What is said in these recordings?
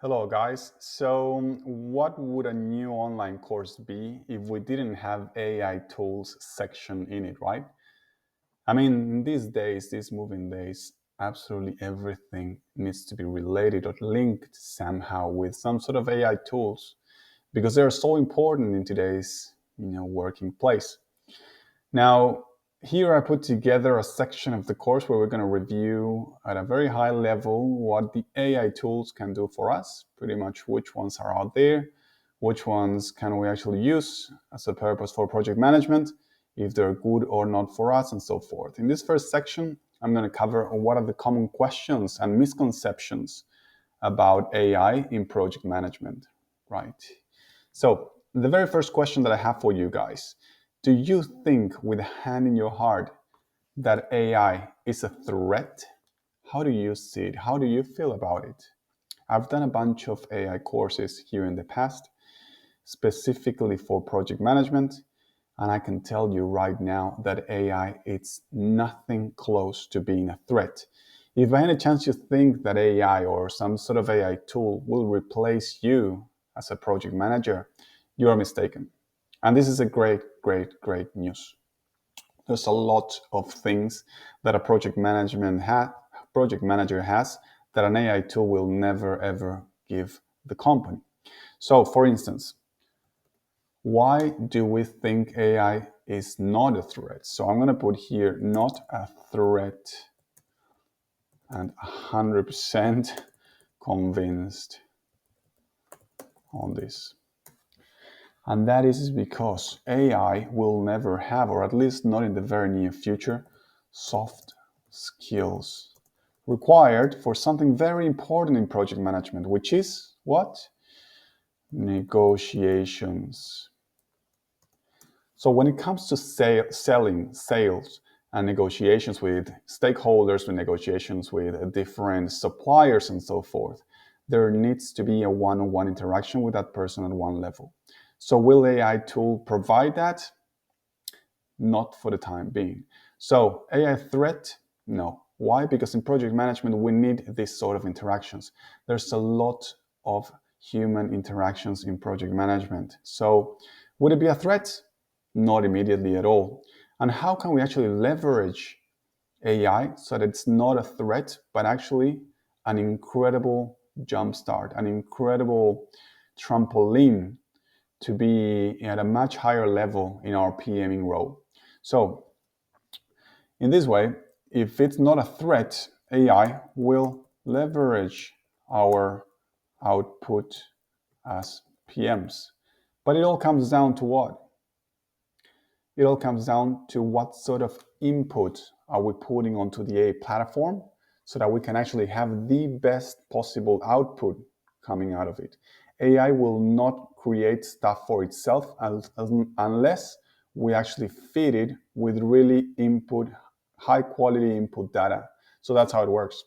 Hello, guys. So, what would a new online course be if we didn't have AI tools section in it, right? I mean, these days, these moving days, absolutely everything needs to be related or linked somehow with some sort of AI tools because they're so important in today's, working place. Now, here I put together a section of the course where we're going to review at a very high level what the AI tools can do for us, pretty much which ones are out there, which ones can we actually use as a purpose for project management, if they're good or not for us, and so forth. In this first section, I'm going to cover what are the common questions and misconceptions about AI in project management, right? So, the very first question that I have for you guys, do you think with a hand in your heart that AI is a threat? How do you see it? How do you feel about it? I've done a bunch of AI courses here in the past, specifically for project management, and I can tell you right now that AI it's nothing close to being a threat. If by any chance you think that AI or some sort of AI tool will replace you as a project manager, you are mistaken. And this is a great, great, great news. There's a lot of things that a project manager has that an AI tool will never ever give the company. So, for instance, why do we think AI is not a threat? So I'm going to put here not a threat and 100% convinced on this. And that is because AI will never have, or at least not in the very near future, soft skills required for something very important in project management, which is what? Negotiations. So when it comes to selling, sales, and negotiations with stakeholders, with negotiations with different suppliers and so forth, there needs to be a one-on-one interaction with that person at one level. So will AI tool provide that? Not for the time being. So AI threat? No. Why? Because in project management, we need this sort of interactions. There's a lot of human interactions in project management. So would it be a threat? Not immediately at all. And how can we actually leverage AI so that it's not a threat, but actually an incredible jumpstart, an incredible trampoline to be at a much higher level in our PMing role? So, in this way, if it's not a threat, AI will leverage our output as PMs. But it all comes down to what? It all comes down to what sort of input are we putting onto the AI platform so that we can actually have the best possible output coming out of it. AI will not create stuff for itself unless we actually feed it with really high quality input data. So that's how it works.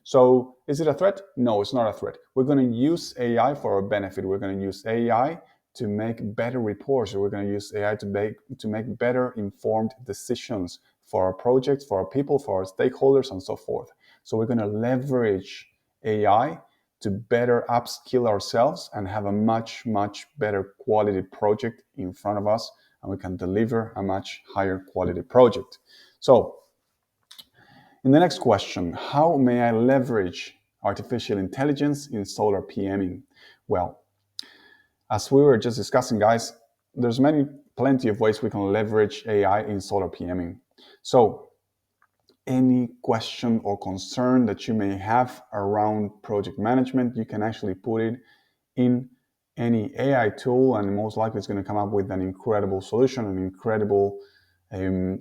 So is it a threat? No, it's not a threat. We're going to use AI for our benefit. We're going to use AI to make better reports. We're going to use AI to make better informed decisions for our projects, for our people, for our stakeholders, and so forth. So we're going to leverage AI to better upskill ourselves and have a much, much better quality project in front of us, and we can deliver a much higher quality project. So in the next question, how may I leverage artificial intelligence in solar PMing? Well, as we were just discussing, guys, there's plenty of ways we can leverage AI in solar PMing. So any question or concern that you may have around project management, you can actually put it in any AI tool, and most likely it's going to come up with an incredible solution, an incredible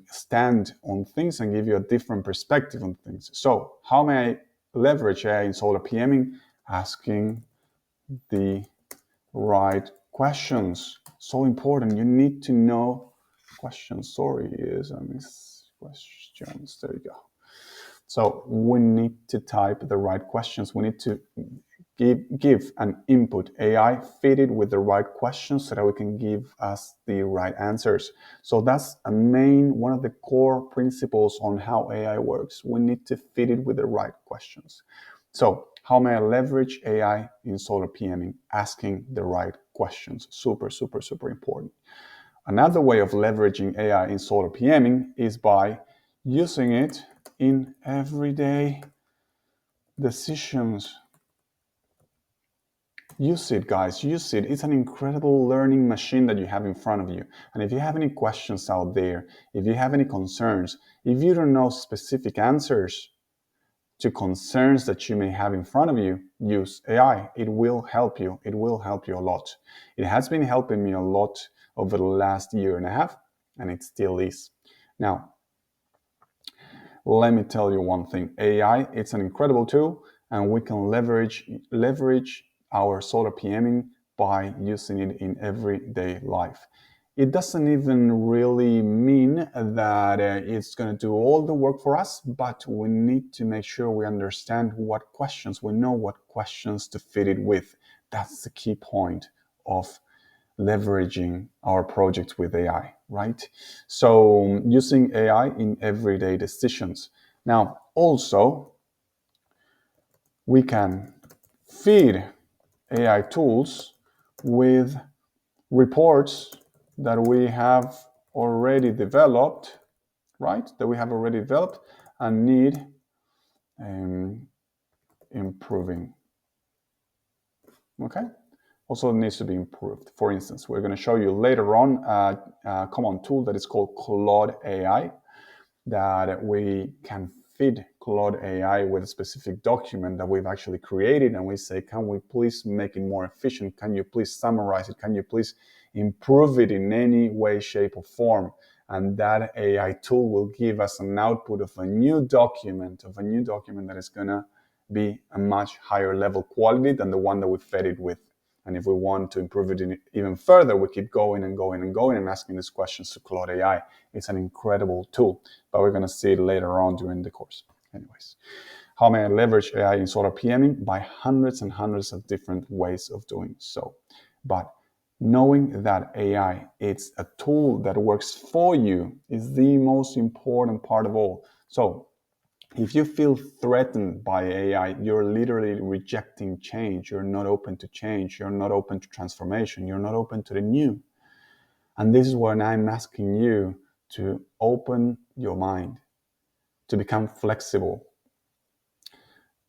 stand on things, and give you a different perspective on things. So how may I leverage AI in solar PMing? Asking the right questions. So important. You need to know questions. Sorry, yes, I miss questions. There you go. So we need to type the right questions. We need to give an input AI fitted with the right questions so that we can give us the right answers. So that's one of the core principles on how AI works. We need to fit it with the right questions. So How may I leverage AI in solar PMing? Asking the right questions. Super, super, super important. Another way of leveraging AI in solar PMing is by using it in everyday decisions. Use it, guys. Use it. It's an incredible learning machine that you have in front of you. And if you have any questions out there, if you have any concerns, if you don't know specific answers to concerns that you may have in front of you, use AI. It will help you. It will help you a lot. It has been helping me a lot over the last year and a half, and it still is. Now, let me tell you one thing. AI, it's an incredible tool, and we can leverage our solar PMing by using it in everyday life. It doesn't even really mean that it's going to do all the work for us, but we need to make sure we understand what questions, we know what questions to fit it with. That's the key point of leveraging our projects with AI, right? So using AI in everyday decisions. Now, also, we can feed AI tools with reports that we have already developed, right? That we have already developed and need improving. Okay? Also needs to be improved. For instance, we're going to show you later on a common tool that is called Claude AI, that we can feed Claude AI with a specific document that we've actually created, and we say, can we please make it more efficient? Can you please summarize it? Can you please improve it in any way, shape, or form? And that AI tool will give us an output of a new document, that is going to be a much higher level quality than the one that we fed it with. And if we want to improve it even further, we keep going and going and going and asking these questions to Claude AI. It's an incredible tool, but we're going to see it later on during the course. Anyways, how may I leverage AI in solar PMing? By hundreds and hundreds of different ways of doing so. But knowing that AI, it's a tool that works for you, is the most important part of all. So if you feel threatened by AI, you're literally rejecting change. You're not open to change. You're not open to transformation. You're not open to the new. And this is when I'm asking you to open your mind, to become flexible,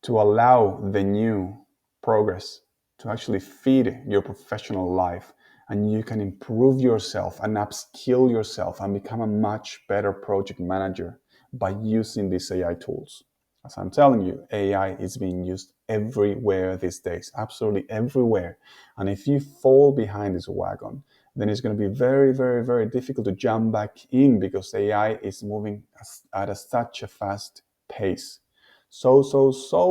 to allow the new progress to actually feed your professional life. And you can improve yourself and upskill yourself and become a much better project manager by using these AI tools. As I'm telling you, AI is being used everywhere these days, absolutely everywhere. And if you fall behind this wagon, then it's going to be very, very, very difficult to jump back in, because AI is moving at such a fast pace. So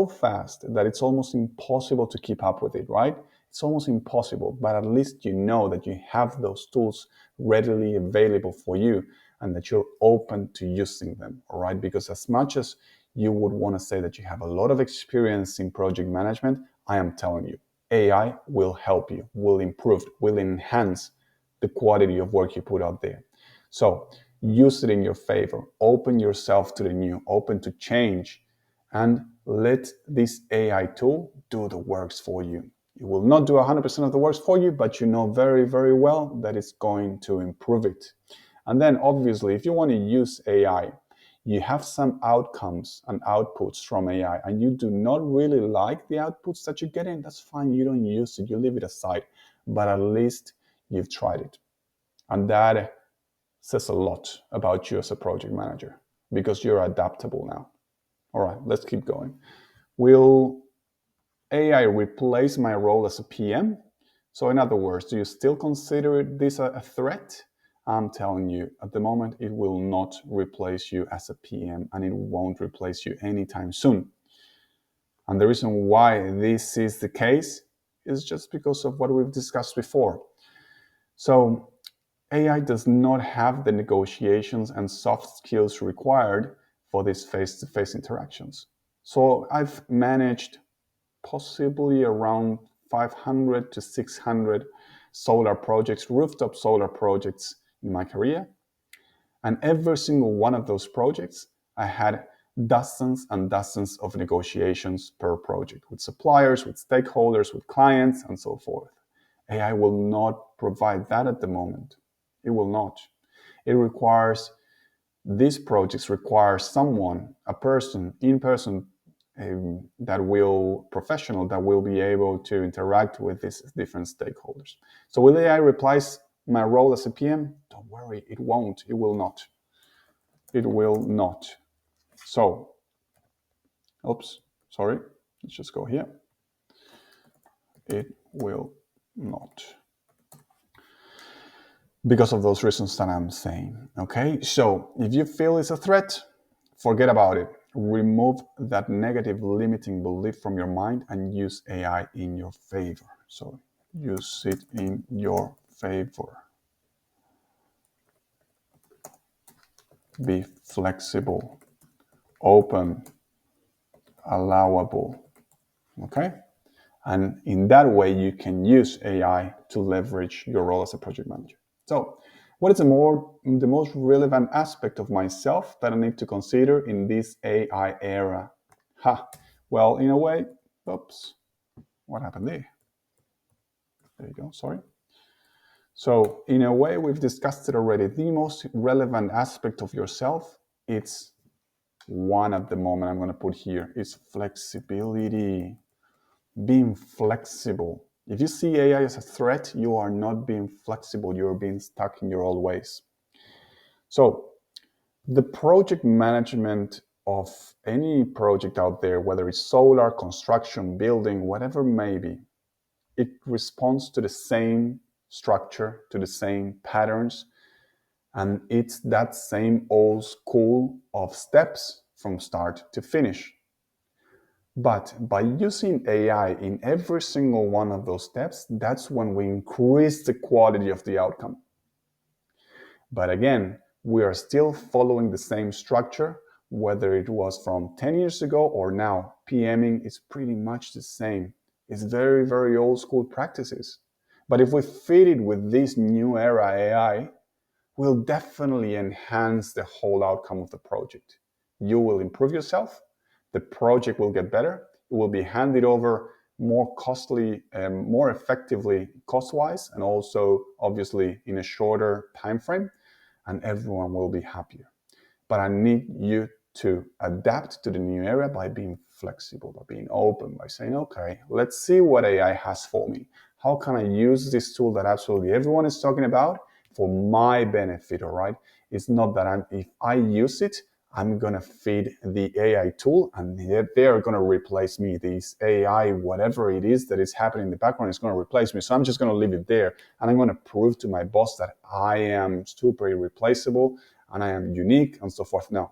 fast that it's almost impossible to keep up with it, right? It's almost impossible, but at least you know that you have those tools readily available for you and that you're open to using them, all right? Because as much as you would want to say that you have a lot of experience in project management, I am telling you, AI will help you, will improve, will enhance the quality of work you put out there. So use it in your favor, open yourself to the new, open to change, and let this AI tool do the works for you. It will not do 100% of the works for you, but you know very, very well that it's going to improve it. And then obviously, if you want to use AI, you have some outcomes and outputs from AI, and you do not really like the outputs that you're getting, that's fine. You don't use it, you leave it aside, but at least you've tried it. And that says a lot about you as a project manager, because you're adaptable now. All right, let's keep going. Will AI replace my role as a PM? So in other words, do you still consider this a threat? I'm telling you, at the moment, it will not replace you as a PM, and it won't replace you anytime soon. And the reason why this is the case is just because of what we've discussed before. So AI does not have the negotiations and soft skills required for these face-to-face interactions. So I've managed possibly around 500 to 600 solar projects, rooftop solar projects in my career. And every single one of those projects, I had dozens and dozens of negotiations per project with suppliers, with stakeholders, with clients, and so forth. AI will not provide that at the moment. It will not. It requires, these projects require someone, a person, in person, professional that will be able to interact with these different stakeholders. So will AI replace my role as a PM? Don't worry, it won't. It will not. It will not. So, let's just go here. It will not. Because of those reasons that I'm saying, okay? So if you feel it's a threat, forget about it. Remove that negative limiting belief from your mind and use AI in your favor. So use it in your favor. Be flexible, open, allowable, okay? And in that way, you can use AI to leverage your role as a project manager. So what is the most relevant aspect of myself that I need to consider in this AI era? Well, in a way, oops, what happened there? There you go, sorry. So in a way, we've discussed it already. The most relevant aspect of yourself, it's one at the moment I'm going to put here, is flexibility. Being flexible. If you see AI as a threat, you are not being flexible. You're being stuck in your old ways. So the project management of any project out there, whether it's solar, construction, building, whatever it may be, it responds to the same structure, to the same patterns, and it's that same old school of steps from start to finish. But by using AI in every single one of those steps, that's when we increase the quality of the outcome. But again, we are still following the same structure, whether it was from 10 years ago or now. PMing is pretty much the same. It's very, very old school practices. But if we fit it with this new era AI, we'll definitely enhance the whole outcome of the project. You will improve yourself. The project will get better. It will be handed over more costly and more effectively cost-wise, and also obviously in a shorter time frame, and everyone will be happier. But I need you to adapt to the new era by being flexible, by being open, by saying, okay, let's see what AI has for me. How can I use this tool that absolutely everyone is talking about for my benefit, all right? It's not that if I use it, I'm going to feed the AI tool and they're going to replace me. This AI, whatever it is that is happening in the background, is going to replace me. So I'm just going to leave it there. And I'm going to prove to my boss that I am super irreplaceable and I am unique and so forth. No,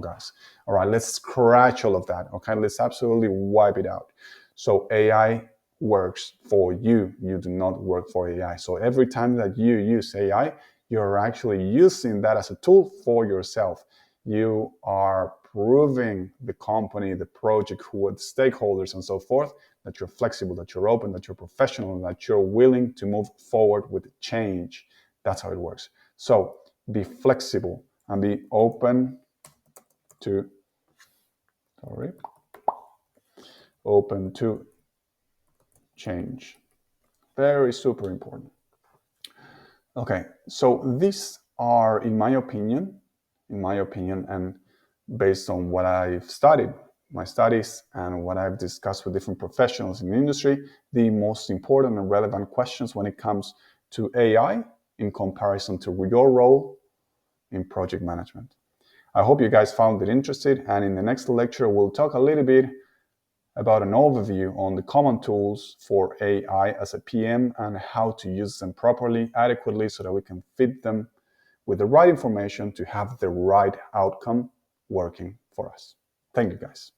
guys. All right, let's scratch all of that. Okay, let's absolutely wipe it out. So AI works for you. You do not work for AI. So every time that you use AI, you're actually using that as a tool for yourself. You are proving the company, the project, who are the stakeholders and so forth, that you're flexible, that you're open, that you're professional, and that you're willing to move forward with change. That's how it works. So be flexible and be open to, open to change. Very super important. Okay, so these are, in my opinion, and based on what I've studied, my studies, and what I've discussed with different professionals in the industry, the most important and relevant questions when it comes to AI in comparison to your role in project management. I hope you guys found it interesting, and in the next lecture, we'll talk a little bit about an overview on the common tools for AI as a PM and how to use them properly, adequately, so that we can fit them with the right information to have the right outcome working for us. Thank you, guys.